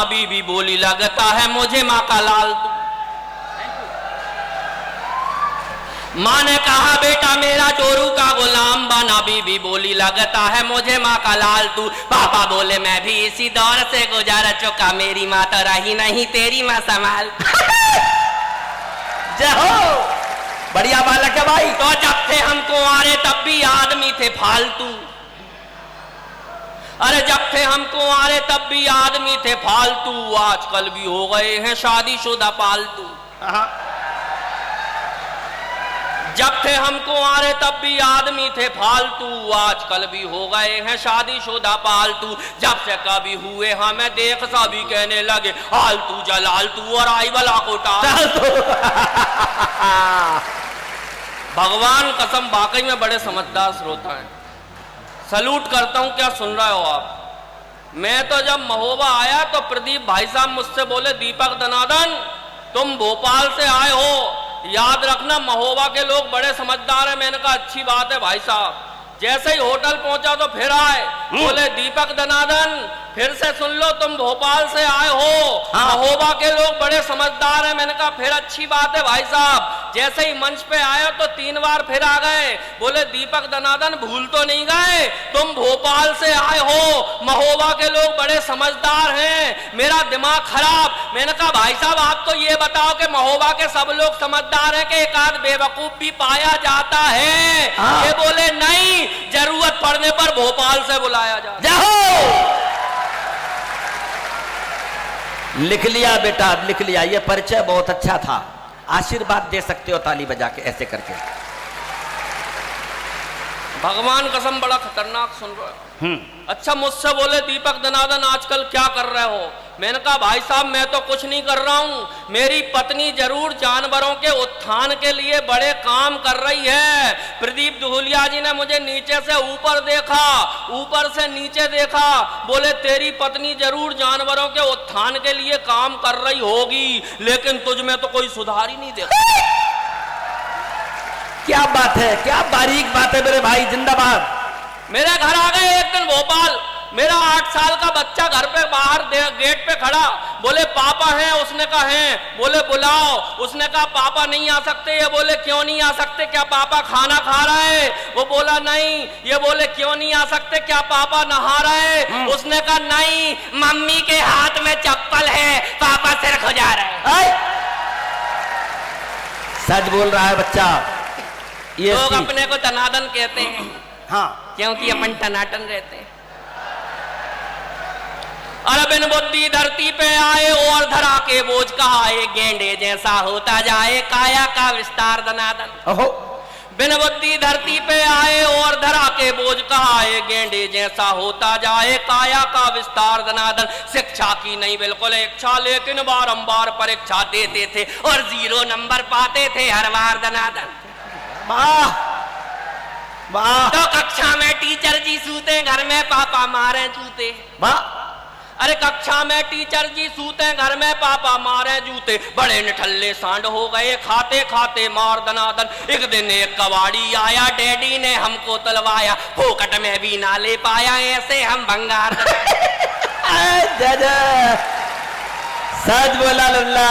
बीबी बोली लगता है मुझे माँ का लाल तू। माँ ने कहा बेटा मेरा चोरू का गुलाम बना, बीबी बोली लगता है मुझे माँ का लाल तू। पापा बोले मैं भी इसी दौर से गुजर चुका, मेरी माँ तो रही नहीं तेरी माँ संभाल। जय हो, बढ़िया बालक है भाई। तो जब थे हम कुंवारे तब भी आदमी थे फालतू, अरे जब थे हम कुंवारे तब भी आदमी थे फालतू, आजकल भी हो गए हैं शादीशुदा पालतू। जब थे हम कुंवारे तब भी आदमी थे फालतू, आजकल भी हो गए हैं शादीशुदा पालतू। जब से कभी हुए हमें देख सभी कहने लगे आलतू जलालतू और आई वाला कोटा। भगवान कसम वाकई में बड़े समझदार श्रोता हैं, सलूट करता हूं। क्या सुन रहे हो आप? मैं तो जब महोबा आया तो प्रदीप भाई साहब मुझसे बोले दीपक दनादन तुम भोपाल से आए हो, याद रखना महोबा के लोग बड़े समझदार हैं। मैंने कहा अच्छी बात है भाई साहब। जैसे ही होटल पहुंचा तो फिर आए, बोले दीपक दनादन फिर से सुन लो तुम भोपाल से आए हो, महोबा के लोग बड़े समझदार हैं। मैंने कहा फिर अच्छी बात है भाई साहब। जैसे ही मंच पे आए तो 3 बार फिर आ गए, बोले दीपक दनादन भूल तो नहीं गए तुम भोपाल से आए हो, महोबा के लोग बड़े समझदार हैं। मेरा दिमाग खराब। मैंने कहा भाई साहब आप तो ये बताओ कि महोबा के सब लोग समझदार हैं कि एक आध बेवकूफ भी पाया जाता है? ये बोले नहीं, जरूरत पड़ने पर भोपाल से बुलाया जाता है। लिख लिया बेटा, लिख लिया। ये परिचय बहुत अच्छा था, आशीर्वाद दे सकते हो ताली बजा के ऐसे करके। भगवान कसम बड़ा खतरनाक सुन रहे हो। अच्छा मुझसे बोले दीपक दनादन आजकल क्या कर रहे हो? मैंने कहा भाई साहब मैं तो कुछ नहीं कर रहा हूं, मेरी पत्नी जरूर जानवरों के उत्थान के लिए बड़े काम कर रही है। प्रदीप दुहुलिया जी ने मुझे नीचे से ऊपर देखा, ऊपर से नीचे देखा, बोले तेरी पत्नी जरूर जानवरों के उत्थान के लिए काम कर रही होगी, लेकिन तुझ में तो कोई सुधार ही नहीं देखा। क्या बात है, क्या बारीक बात है मेरे भाई, जिंदाबाद। मेरे घर आ गए एक दिन भोपाल, मेरा 8 साल का बच्चा घर पे बाहर गेट पे खड़ा, बोले पापा हैं? उसने कहा हैं। बोले बुलाओ। उसने कहा पापा नहीं आ सकते। ये बोले क्यों नहीं आ सकते? क्या पापा खाना खा रहे हैं? वो बोला नहीं। ये बोले क्यों नहीं आ सकते? क्या पापा नहा रहे हैं? उसने कहा नहीं, मम्मी के हाथ में चप्पल है, पापा सिर खुजा रहे हैं। सच बोल रहा है बच्चा। ये लोग अपने को दनादन कहते हैं, हाँ, क्योंकि अपन टनाटन रहते हैं। अरे बिन बुद्धि धरती पे आए और धरा के बोझ कहाए, गेंडे जैसा होता जाए काया का विस्तार दनादन। ओहो। बिन बुद्धि धरती पे आए और धरा के बोझ कहाए, गेंडे जैसा होता जाए काया का विस्तार दनादन। शिक्षा की नहीं बिल्कुल इच्छा, लेकिन बारंबार परीक्षा देते थे और 0 नंबर पाते थे हर बार दनादन। वाह वाह। तो कक्षा में टीचर जी सूते, घर में पापा मारे जूते। वाह। अरे कक्षा में टीचर जी सूते, घर में पापा मारे जूते। बड़े निठल्ले सांड हो गए खाते खाते मार दनादन। एक दिन एक कबाड़ी आया, डैडी ने हमको तलवाया, फोकट में भी ना ले पाया, ऐसे हम भंगार। सच बोला लल्ला।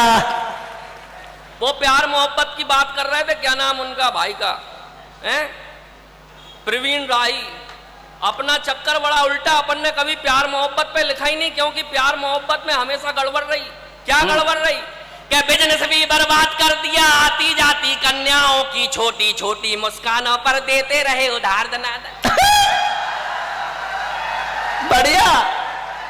वो प्यार मोहब्बत की बात कर रहे थे, क्या नाम उनका भाई का है? प्रवीण राही। अपना चक्कर बड़ा उल्टा, अपन ने कभी प्यार मोहब्बत पे लिखा ही नहीं, क्योंकि प्यार मोहब्बत में हमेशा गड़बड़ रही। क्या गड़बड़ रही? क्या बिजनेस भी बर्बाद कर दिया, आती जाती कन्याओं की छोटी छोटी मुस्कानों पर देते रहे उधार दनादन। बढ़िया,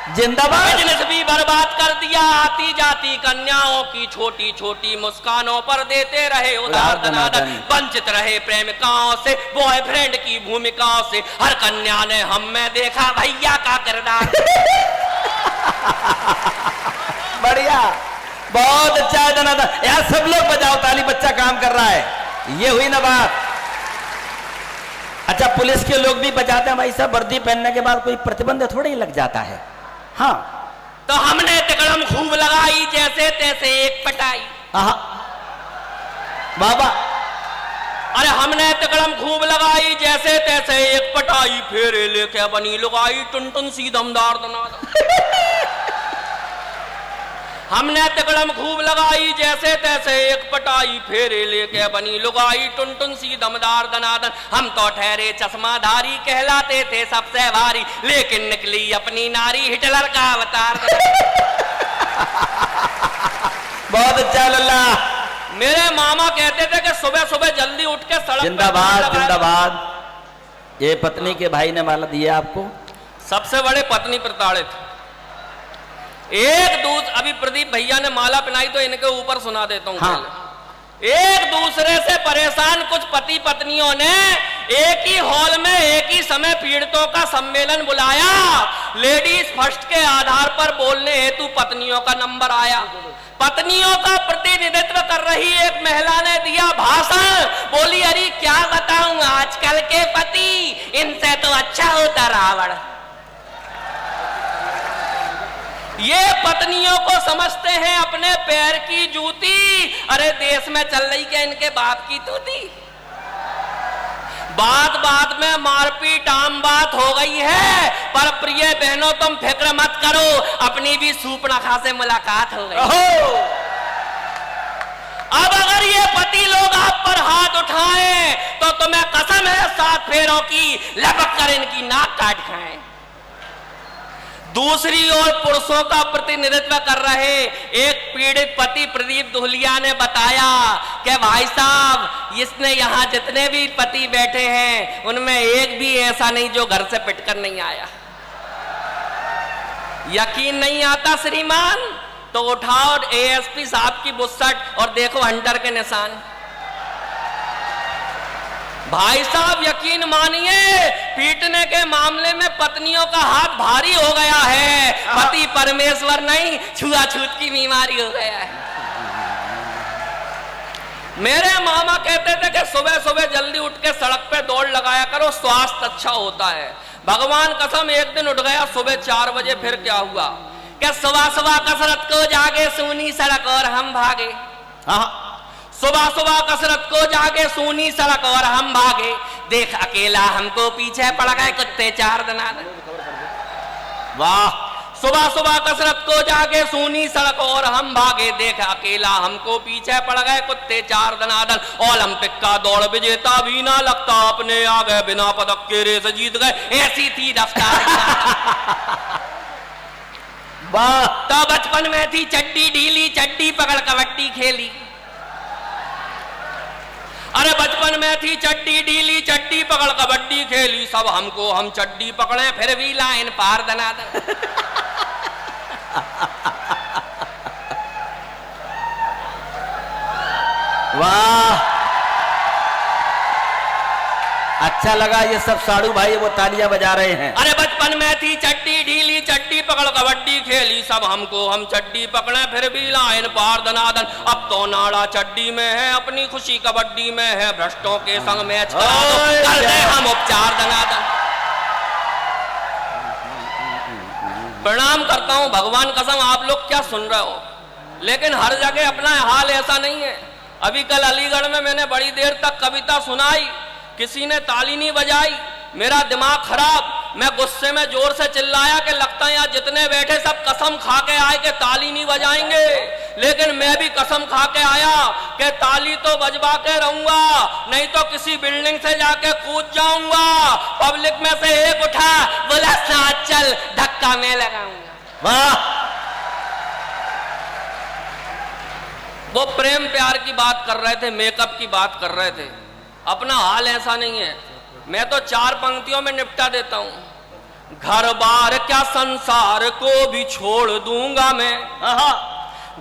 जिंदाबाद। बिजनेस भी बर्बाद कर दिया, आती जाती कन्याओं की छोटी छोटी मुस्कानों पर देते रहे उधार दनादन। वंचित रहे प्रेमिकाओं से, बॉयफ्रेंड की भूमिकाओं से, हर कन्या ने हम में देखा भैया का किरदार। बढ़िया, बहुत अच्छा है दनादन। यार सब लोग बजाओ ताली, बच्चा काम कर रहा है। ये हुई ना बात। अच्छा पुलिस के लोग भी बजाते हैं भाई साहब, वर्दी पहनने के बाद कोई प्रतिबंध थोड़ा ही लग जाता है। हाँ, तो हमने तिकड़म खूब लगाई, जैसे तैसे एक पटाई। बाबा, अरे हमने तिकड़म खूब लगाई, जैसे तैसे एक पटाई, फेरे लेके बनी लुगाई, टुन टुन सी दमदार दनादन। हमने तिकड़म खूब लगाई जैसे तैसे एक पटाई फेरे लेके बनी लुगाई टुन टुन सी दमदार दनादन। हम तो ठहरे चश्माधारी कहलाते थे सबसे भारी, लेकिन निकली अपनी नारी हिटलर का अवतार। बहुत अच्छा लल्ला। मेरे मामा कहते थे कि सुबह सुबह जल्दी उठ के सड़क पे जिंदाबाद जिंदाबाद। ये पत्नी के भाई ने माला दिया आपको? सबसे बड़े पत्नी प्रताड़ित। एक दूसरे, अभी प्रदीप भैया ने माला पहनाई तो इनके ऊपर सुना देता हूं। हाँ। एक दूसरे से परेशान कुछ पति पत्नियों ने एक ही हॉल में एक ही समय पीड़ितों का सम्मेलन बुलाया। लेडीज फर्स्ट के आधार पर बोलने हेतु पत्नियों का नंबर आया। पत्नियों का प्रतिनिधित्व कर रही एक महिला ने दिया भाषण। बोली, अरे क्या बताऊं आजकल के पति, इनसे तो अच्छा होता रावण। ये पत्नियों को समझते हैं अपने पैर की जूती। अरे देश में चल रही क्या इनके बाप की तूती। बात बात में मारपीट आम बात हो गई है। पर प्रिय बहनों तुम फिक्र मत करो, अपनी भी सूपनाखा से मुलाकात हो गई। अब अगर ये पति लोग आप पर हाथ उठाएं तो तुम्हें कसम है 7 फेरों की लपक कर इनकी नाक काट खाएं। दूसरी ओर पुरुषों का प्रतिनिधित्व कर रहे एक पीड़ित पति प्रदीप दुहलिया ने बताया कि भाई साहब, इसने यहाँ जितने भी पति बैठे हैं उनमें एक भी ऐसा नहीं जो घर से पिटकर नहीं आया। यकीन नहीं आता श्रीमान? तो उठाओ एएसपी साहब की बुस्सट और देखो हंटर के निशान। भाई साहब यकीन मानिए, पीटने के मामले में पत्नियों का हाथ भारी हो गया है। पति परमेश्वर नहीं, छुआछूत की बीमारी हो गया है। मेरे मामा कहते थे कि सुबह सुबह जल्दी उठ के सड़क पे दौड़ लगाया करो, स्वास्थ्य अच्छा होता है। भगवान कसम एक दिन उठ गया सुबह 4 बजे। फिर क्या हुआ कि सुबह सुबह कसरत को जागे सूनी सड़क और हम भागे। सुबह सुबह कसरत को जागे सूनी सड़क और हम भागे। देख अकेला हमको पीछे पड़ गए कुत्ते 4 दनादन। वाह। सुबह सुबह कसरत को जागे सूनी सड़क और हम भागे। देख अकेला हमको पीछे पड़ गए कुत्ते 4 दनादन। ओलंपिक का दौड़ विजेता भी ना लगता, अपने आ गए बिना पदक के रेस जीत गए, ऐसी थी रफ्तार। वाह। तो बचपन में थी चड्डी ढीली, चड्डी पकड़ कबड्डी खेली। अरे बचपन में थी चड्डी ढीली, चड्डी पकड़ कबड्डी खेली। सब हमको हम चड्डी पकड़े फिर भी लाइन पार दनादन। वाह, अच्छा लगा। ये सब साड़ू भाई वो तालियां बजा रहे हैं। अरे बचपन में थी चड्डी ढीली, चड्डी पकड़ कबड्डी खेली। सब हमको हम चड्डी पकड़े फिर भी लाइन पार दनादन। अब तो नाड़ा चड्डी में है, अपनी खुशी कबड्डी में है। भ्रष्टों के संग मैच करा दो, कर दे हम उपचार दनादन। प्रणाम करता हूं, भगवान कसम आप लोग क्या सुन रहे हो, लेकिन हर जगह अपना हाल ऐसा नहीं है। अभी कल अलीगढ़ में मैंने बड़ी देर तक कविता सुनाई, किसी ने ताली नहीं बजाई, मेरा दिमाग खराब। मैं गुस्से में जोर से चिल्लाया कि लगता है यहाँ जितने बैठे सब कसम खा के आए कि ताली नहीं बजाएंगे। लेकिन मैं भी कसम खा के आया कि ताली तो बजवा के रहूंगा, नहीं तो किसी बिल्डिंग से जाके कूद जाऊंगा। पब्लिक में से एक उठा, बोला साथ चल, धक्का मैं लगाऊंगा। वाह। वो प्रेम प्यार की बात कर रहे थे, मेकअप की बात कर रहे थे। अपना हाल ऐसा नहीं है। मैं तो 4 पंक्तियों में निपटा देता हूं। घर बार क्या संसार को भी छोड़ दूंगा मैं।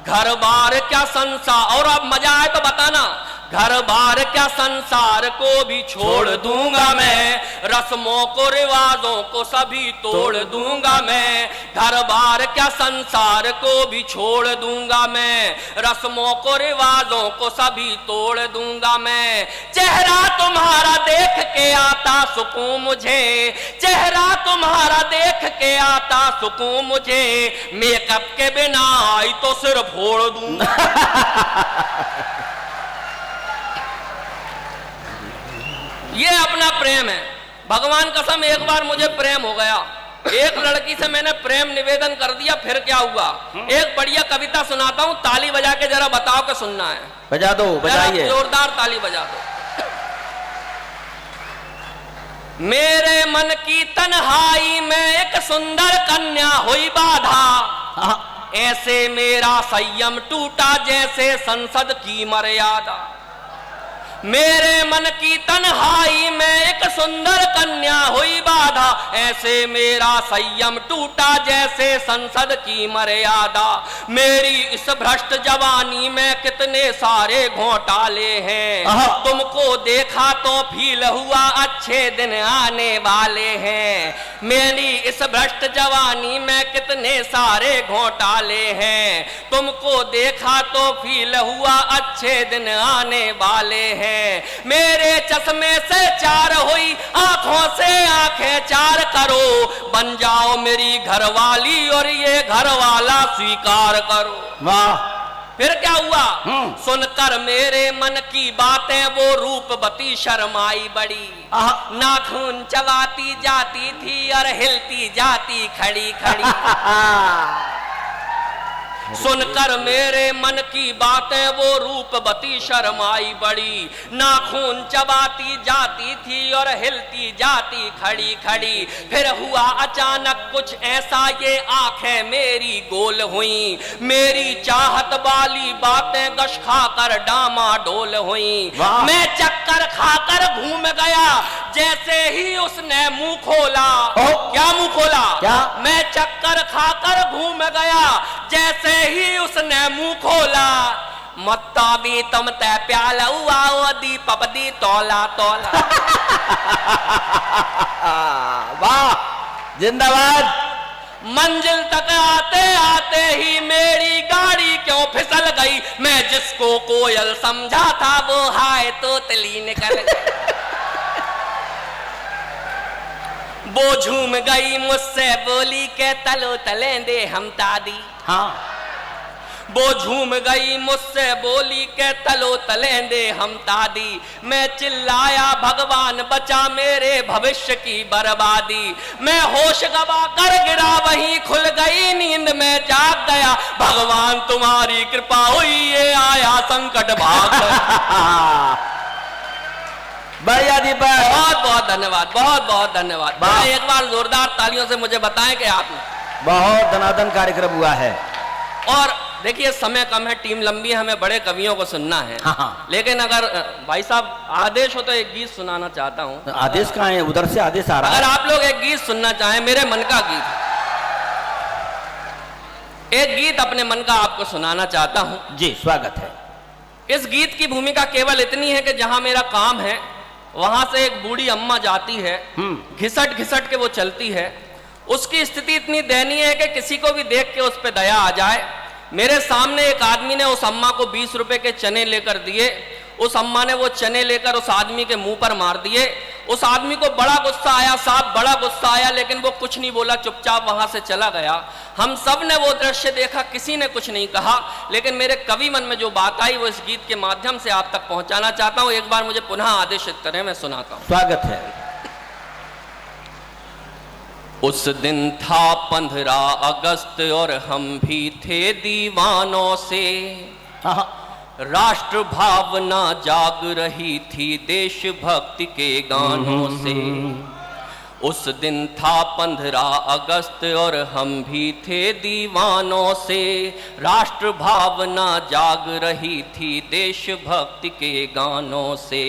घर बार क्या संसार, और अब मजा आए तो बताना। घर बार क्या संसार को भी छोड़ दूंगा मैं, रस्मों को रिवाजों को सभी तोड़ दूंगा मैं। घर बार क्या संसार को भी छोड़ दूंगा मैं, रस्मों को रिवाजों को सभी तोड़ दूंगा मैं। चेहरा तुम्हारा देख के आता सुकून मुझे, चेहरा तुम्हारा देख के आता सुकून मुझे। मेकअप के बिना आई तो सिर फोड़ दूंगा। ये अपना प्रेम है। भगवान कसम एक बार मुझे प्रेम हो गया। एक लड़की से मैंने प्रेम निवेदन कर दिया, फिर क्या हुआ? एक बढ़िया कविता सुनाता हूँ, ताली बजा के जरा बताओ कि सुनना है। बजा दो, बजाइए। जोरदार ताली बजा दो। मेरे मन की तन्हाई में एक सुंदर कन्या हुई बाधा, ऐसे मेरा संयम टूटा जैसे संसद की मर्यादा। मेरे मन की तन्हाई में एक सुंदर कन्या हुई बाधा, ऐसे मेरा संयम टूटा जैसे संसद की मर्यादा। मेरी इस भ्रष्ट जवानी में कितने सारे घोटाले हैं, तुमको देखा तो फील हुआ अच्छे दिन आने वाले हैं। मेरी इस भ्रष्ट जवानी में कितने सारे घोटाले हैं, तुमको देखा तो फील हुआ अच्छे दिन आने वाले हैं। मेरे चश्मे से चार हुई आंखों से आंखें चार करो, बन जाओ मेरी घरवाली और ये घरवाला स्वीकार करो। वाह! फिर क्या हुआ? सुनकर मेरे मन की बातें वो रूपवती शर्माई बड़ी, नाखून चबाती जाती थी और हिलती जाती खड़ी खड़ी। सुनकर मेरे मन की बातें वो रूपवती शर्माई बड़ी, नाखून चबाती जाती थी और हिलती जाती खड़ी खड़ी। फिर हुआ अचानक कुछ ऐसा, ये आंखें मेरी गोल हुई, मेरी चाहत वाली बातें गश खाकर डामाडोल हुई। मैं चक्कर खाकर घूम गया जैसे ही उसने मुंह खोला। क्या मुंह खोला? क्या? मैं चक्कर खाकर घूम गया जैसे ही उसने मुंह खोला। मत्ता भी तुम ते प्याल हुआ दी पपदी तोला तोला। वाह! जिंदाबाद! मंजिल तक आते आते ही मेरी गाड़ी क्यों फिसल गई, मैं जिसको कोयल समझा था वो हाय तोतली निकल गई। वो झूम गई मुझसे बोली के तलो तलेंदे हम तादी। हाँ, वो झूम गई मुझसे बोली के तलो तलेंदे हम तादी। मैं चिल्लाया भगवान बचा मेरे भविष्य की बर्बादी। मैं होश गवा कर गिरा वहीं खुल गई नींद में जाग गया, भगवान तुम्हारी कृपा हुई ये आया संकट भाग गया। बढ़िया दीपक, बहुत बहुत धन्यवाद, बहुत बहुत धन्यवाद। एक बार जोरदार तालियों से मुझे बताएं कि आपने बहुत धनाधन कार्यक्रम हुआ है। और देखिए समय कम है, टीम लंबी है, हमें बड़े कवियों को सुनना है। लेकिन अगर भाई साहब आदेश हो तो एक गीत सुनाना चाहता हूँ। आदेश कहाँ है? उधर से आदेश आ रहा है। अगर आप लोग एक गीत सुनना चाहें, मेरे मन का गीत, एक गीत अपने मन का आपको सुनाना चाहता हूँ। जी, स्वागत है। इस गीत की भूमिका केवल इतनी है कि जहां मेरा काम है वहां से एक बूढ़ी अम्मा जाती है, घिसट घिसट के वो चलती है। उसकी स्थिति इतनी दयनीय है कि किसी को भी देख के उस पर दया आ जाए। मेरे सामने एक आदमी ने उस अम्मा को 20 रुपए के चने लेकर दिए। उस अम्मा ने वो चने लेकर उस आदमी के मुंह पर मार दिए। उस आदमी को बड़ा गुस्सा आया, साहब बड़ा गुस्सा आया, लेकिन वो कुछ नहीं बोला, चुपचाप वहां से चला गया। हम सब ने वो दृश्य देखा, किसी ने कुछ नहीं कहा, लेकिन मेरे कवि मन में जो बात आई वो इस गीत के माध्यम से आप तक पहुंचाना चाहता हूं। एक बार मुझे पुनः आदेशित करें, मैं सुनाता हूं। स्वागत है। उस दिन था 15 अगस्त और हम भी थे दीवानों से, राष्ट्र भावना जाग रही थी देशभक्ति के गानों से। उस दिन था 15 अगस्त और हम भी थे दीवानों से, राष्ट्र भावना जाग रही थी देशभक्ति के गानों से।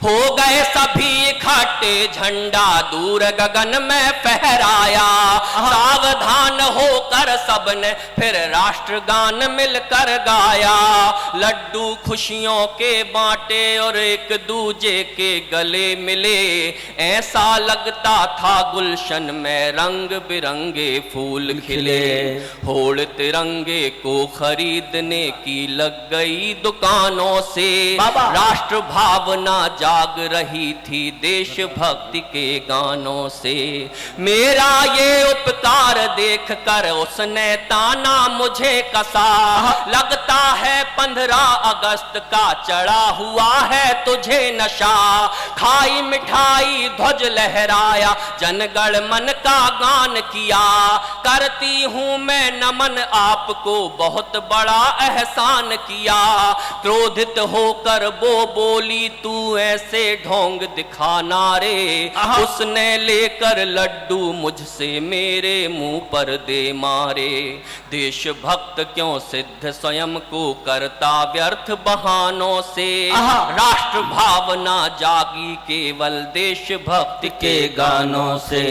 हो गए सभी इकट्ठे, झंडा दूर गगन में फहराया, सावधान होकर सबने फिर राष्ट्रगान मिलकर गाया। लड्डू खुशियों के बांटे और एक दूजे के गले मिले, ऐसा लगता था गुलशन में रंग बिरंगे फूल खिले। होड़ तिरंगे को खरीदने की लग गई दुकानों से, राष्ट्र भावना जाग रही थी देशभक्ति के गानों से। मेरा ये उपकार देख कर उसने ताना मुझे कसा, लगता है 15 अगस्त का चढ़ा हुआ है तुझे नशा। खाई मिठाई ध्वज लहराया, जनगण मन का गान किया। करती हूँ मैं नमन आपको, बहुत बड़ा एहसान किया। क्रोधित होकर वो बोली, तू ऐसे ढोंग दिखाना रे। उसने लेकर लड्डू मुझसे मेरे मुंह पर दे मारे। देशभक्त क्यों सिद्ध स्वयं को करता व्यर्थ बहानों से। राष्ट्र भावना जागी केवल देशभक्ति के गानों से।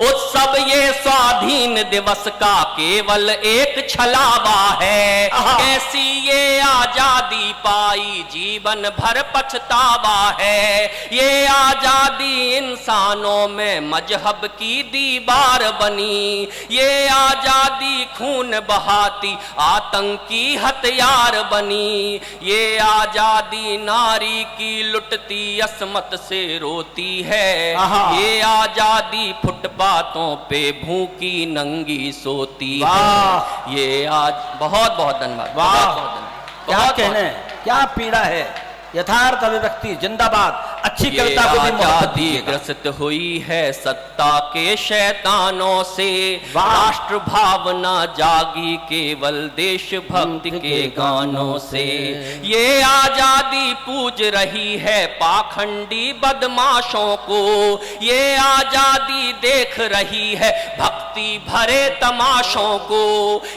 उत्सव ये स्वाधीन दिवस का केवल एक छलावा है। कैसी ये आजादी पाई जीवन भर पछतावा है। ये आजादी इंसानों में मजहब की दीवार बनी। ये आजादी खून बहाती आतंकी हथियार बनी। ये आजादी नारी की लुटती असमत से रोती है। ये आजादी फुटपाथों पे भूखी नंगी सोती है। ये आज बहुत बहुत धन्यवाद। क्या कहने, क्या पीड़ा है। यथार्थ अभिव्यक्ति जिंदाबाद। अच्छी कविता को भी आजादी ग्रसित हुई है सत्ता के शैतानों से। राष्ट्र भावना जागी केवल देशभक्ति के गानों से। ये आजादी पूज रही है पाखंडी बदमाशों को। ये आजादी देख रही है भक्ति भरे तमाशों को।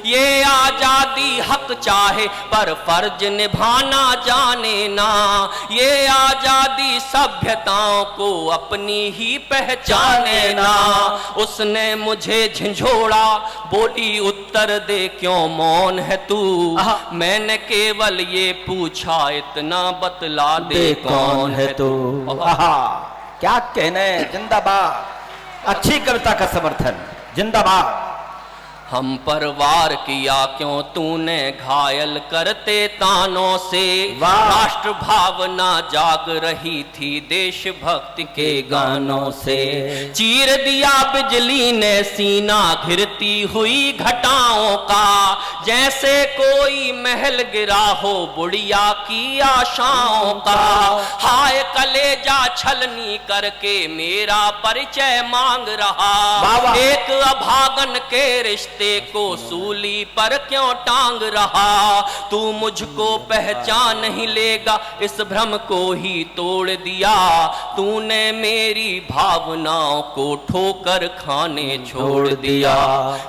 ये आजादी हक चाहे पर फर्ज निभाना जाने ना। ये आजादी सभ्यताओं को अपनी ही पहचाने ना। उसने मुझे झंझोड़ा, बोली उत्तर दे क्यों मौन है तू। मैंने केवल ये पूछा, इतना बतला दे कौन है तू। क्या कहने, जिंदाबाद। अच्छी कविता का समर्थन, जिंदाबाद। हम पर वार किया क्यों तूने घायल करते तानों से। राष्ट्र भावना जाग रही थी देशभक्ति के गानों से। चीर दिया बिजली ने सीना घिरती हुई घटाओं का। जैसे कोई महल गिरा हो बुढ़िया की आशाओं का। हाय कलेजा छलनी करके मेरा परिचय मांग रहा। एक अभागन के रिश्ते को सूली पर क्यों टांग रहा। तू मुझको पहचान नहीं लेगा, इस भ्रम को ही तोड़ दिया। तूने मेरी भावनाओं को ठोकर खाने छोड़ दिया।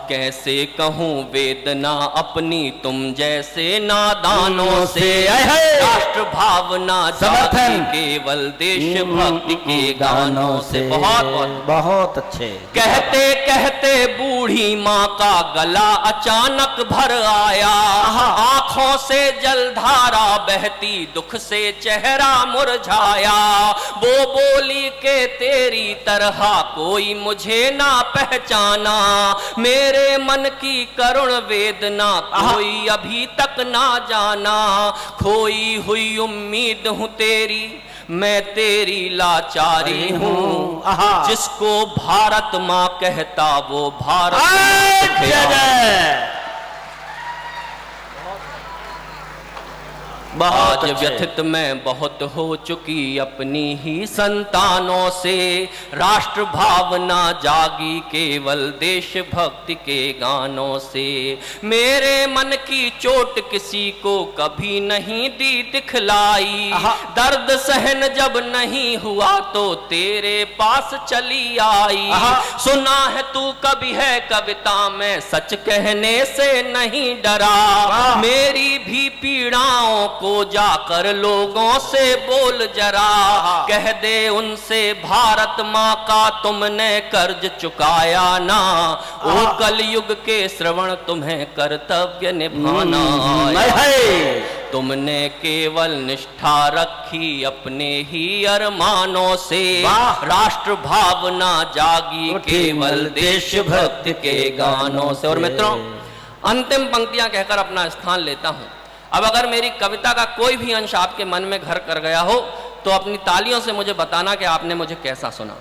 कैसे कहूँ वेदना अपनी तुम जैसे नादानों से। राष्ट्र भावना समर्थन केवल देशभक्ति के गानों से। बहुत अच्छे। कहते कहते बूढ़ी माँ का गला अचानक भर आया। आंखों से जलधारा बहती, दुख से चेहरा मुरझाया। वो बोली के तेरी तरह कोई मुझे ना पहचाना। मेरे मन की करुण वेदना कोई अभी तक ना जाना। खोई हुई उम्मीद हूँ तेरी, मैं तेरी लाचारी हूँ। जिसको भारत माँ कहता वो भारत। आज व्यथित मैं बहुत हो चुकी अपनी ही संतानों से। राष्ट्र भावना जागी केवल देशभक्ति के गानों से। मेरे मन की चोट किसी को कभी नहीं दी दिखलाई। दर्द सहन जब नहीं हुआ तो तेरे पास चली आई। सुना है तू कभी है कविता में, सच कहने से नहीं डरा। मेरी भी पीड़ाओं को जाकर लोगों से बोल जरा। कह दे उनसे भारत माँ का तुमने कर्ज चुकाया ना। ओ कलयुग के श्रवण तुम्हें कर्तव्य निभाना है। तुमने केवल निष्ठा रखी अपने ही अरमानों से। राष्ट्र भावना जागी केवल देशभक्ति के गानों से। और मित्रों, अंतिम पंक्तियां कहकर अपना स्थान लेता हूं। अब अगर मेरी कविता का कोई भी अंश आपके मन में घर कर गया हो तो अपनी तालियों से मुझे बताना कि आपने मुझे कैसा सुना।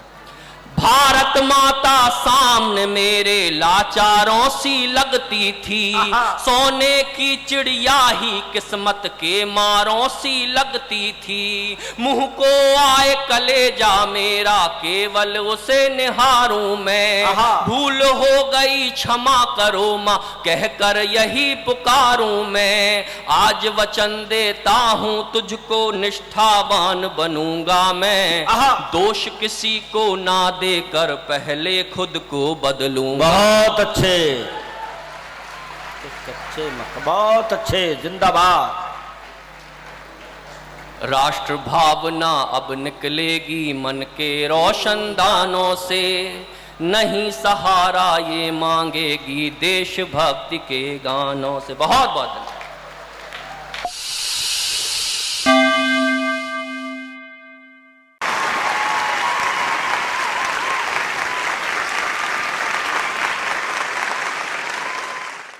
भारत माता सामने मेरे लाचारों सी लगती थी, सोने की चिड़िया ही किस्मत के मारों सी लगती थी। मुंह को आए कलेजा मेरा केवल उसे निहारूं मैं, भूल हो गई क्षमा करो माँ कहकर यही पुकारूं मैं। आज वचन देता हूँ तुझको निष्ठावान बनूंगा मैं, दोष किसी को ना देकर पहले खुद को बदलूंगा। बहुत अच्छे, बहुत अच्छे, जिंदाबाद। राष्ट्र भावना अब निकलेगी मन के रोशनदानों से, नहीं सहारा ये मांगेगी देशभक्ति के गानों से। बहुत बहुत